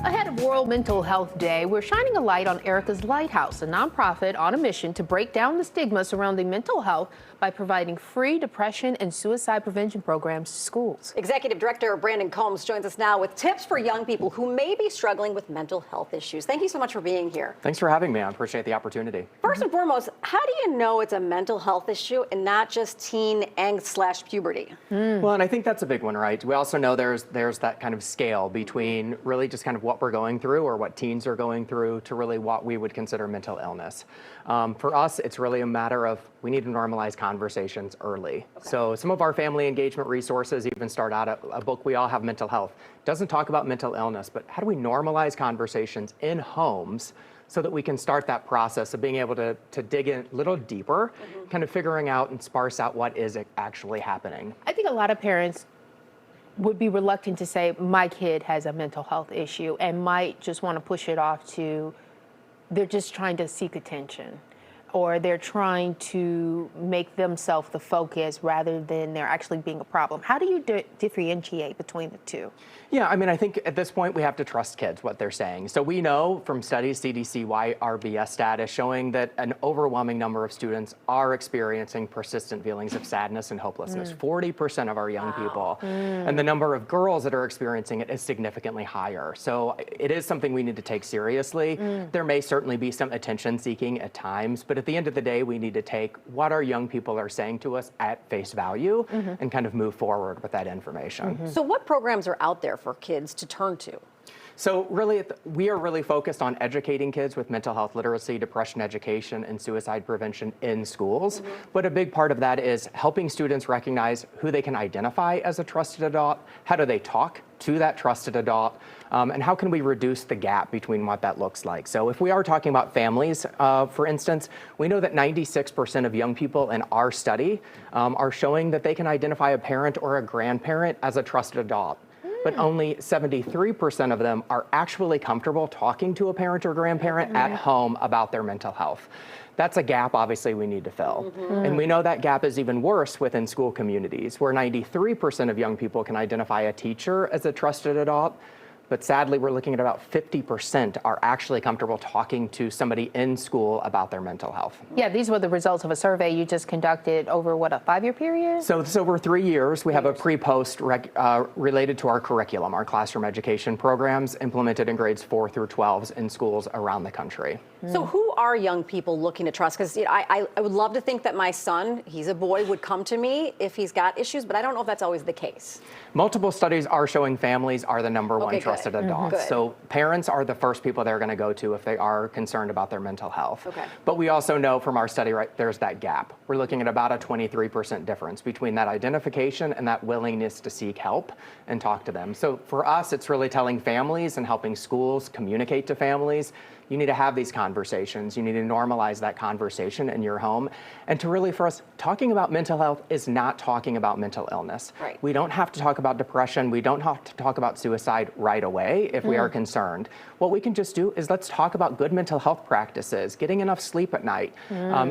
Ahead of World Mental Health Day, we're shining a light on Erica's Lighthouse, a nonprofit on a mission to break down the stigma surrounding mental health by providing free depression and suicide prevention programs to schools. Executive Director Brandon Combs joins us now with tips for young people who may be struggling with mental health issues. Thank you so much for being here. Thanks for having me. I appreciate the opportunity. First and foremost, how do you know it's a mental health issue and not just teen angst/puberty? Well, and I think that's a big one, right? We also know there's that kind of scale between really just kind of what we're going through or what teens are going through to really what we would consider mental illness. For us, it's really a matter of we need to normalize conversations early. Okay. So some of our family engagement resources even start out a book, We All Have Mental Health. Doesn't talk about mental illness, but how do we normalize conversations in homes so that we can start that process of being able to dig in a little deeper, kind of figuring out and sparse out what is actually happening. I think a lot of parents would be reluctant to say my kid has a mental health issue and might just want to push it off to they're just trying to seek attention, or they're trying to make themselves the focus rather than there actually being a problem. How do you differentiate between the two? Yeah, I mean, I think at this point we have to trust kids, what they're saying. So we know from studies, CDC, YRBS data, showing that an overwhelming number of students are experiencing persistent feelings of sadness and hopelessness, 40% of our young people. And the number of girls that are experiencing it is significantly higher. So it is something we need to take seriously. There may certainly be some attention seeking at times, but at the end of the day, we need to take what our young people are saying to us at face value and kind of move forward with that information. So what programs are out there for kids to turn to? So really, we are really focused on educating kids with mental health literacy, depression education, and suicide prevention in schools. But a big part of that is helping students recognize who they can identify as a trusted adult, how do they talk to that trusted adult, and how can we reduce the gap between what that looks like. So if we are talking about families, for instance, we know that 96% of young people in our study are showing that they can identify a parent or a grandparent as a trusted adult. But only 73% of them are actually comfortable talking to a parent or grandparent at home about their mental health. That's a gap, obviously, we need to fill. And we know that gap is even worse within school communities, where 93% of young people can identify a teacher as a trusted adult. But sadly, we're looking at about 50% are actually comfortable talking to somebody in school about their mental health. Yeah, these were the results of a survey you just conducted over, what, a 5-year period? So it's over 3 years. We have a pre-post related to our curriculum, our classroom education programs implemented in grades 4 through 12 in schools around the country. So who are young people looking to trust? Because I would love to think that my son, he's a boy, would come to me if he's got issues, but I don't know if that's always the case. Multiple studies are showing families are the number one trusted adults. So parents are the first people they're going to go to if they are concerned about their mental health. But we also know from our study, right, there's that gap. We're looking at about a 23% difference between that identification and that willingness to seek help and talk to them. So for us, it's really telling families and helping schools communicate to families. You need to have these conversations. You need to normalize that conversation in your home. And to really, for us, talking about mental health is not talking about mental illness. Right. We don't have to talk about depression. We don't have to talk about suicide right away if we are concerned. What we can just do is let's talk about good mental health practices, getting enough sleep at night,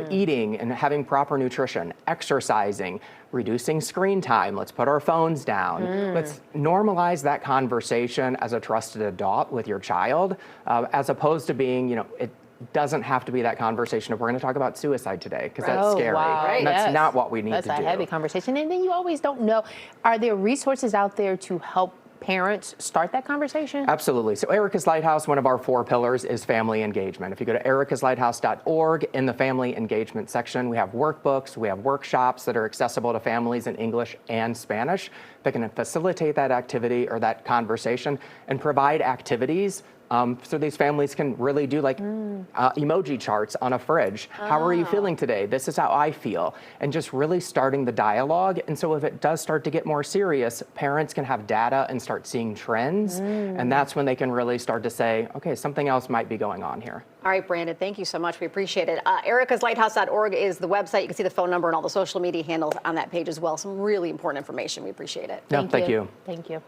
eating and having proper nutrition, exercising, reducing screen time. Let's put our phones down. Let's normalize that conversation as a trusted adult with your child, as opposed to being, it doesn't have to be that conversation if we're going to talk about suicide today, because that's scary. Wow. And that's not what we need to do. That's a heavy conversation. And then you always don't know, are there resources out there to help parents start that conversation? Absolutely. So Erica's Lighthouse, one of our 4 pillars is family engagement. If you go to ericaslighthouse.org, in the family engagement section, we have workbooks, we have workshops that are accessible to families in English and Spanish that can facilitate that activity or that conversation and provide activities so these families can really do like emoji charts on a fridge. How are you feeling today? This is how I feel. And just really starting the dialogue. And so if it does start to get more serious, parents can have data and start seeing trends. And that's when they can really start to say, okay, something else might be going on here. All right, Brandon, thank you so much. We appreciate it. ericaslighthouse.org is the website. You can see the phone number and all the social media handles on that page as well. Some really important information. We appreciate it. Thank you. Thank you.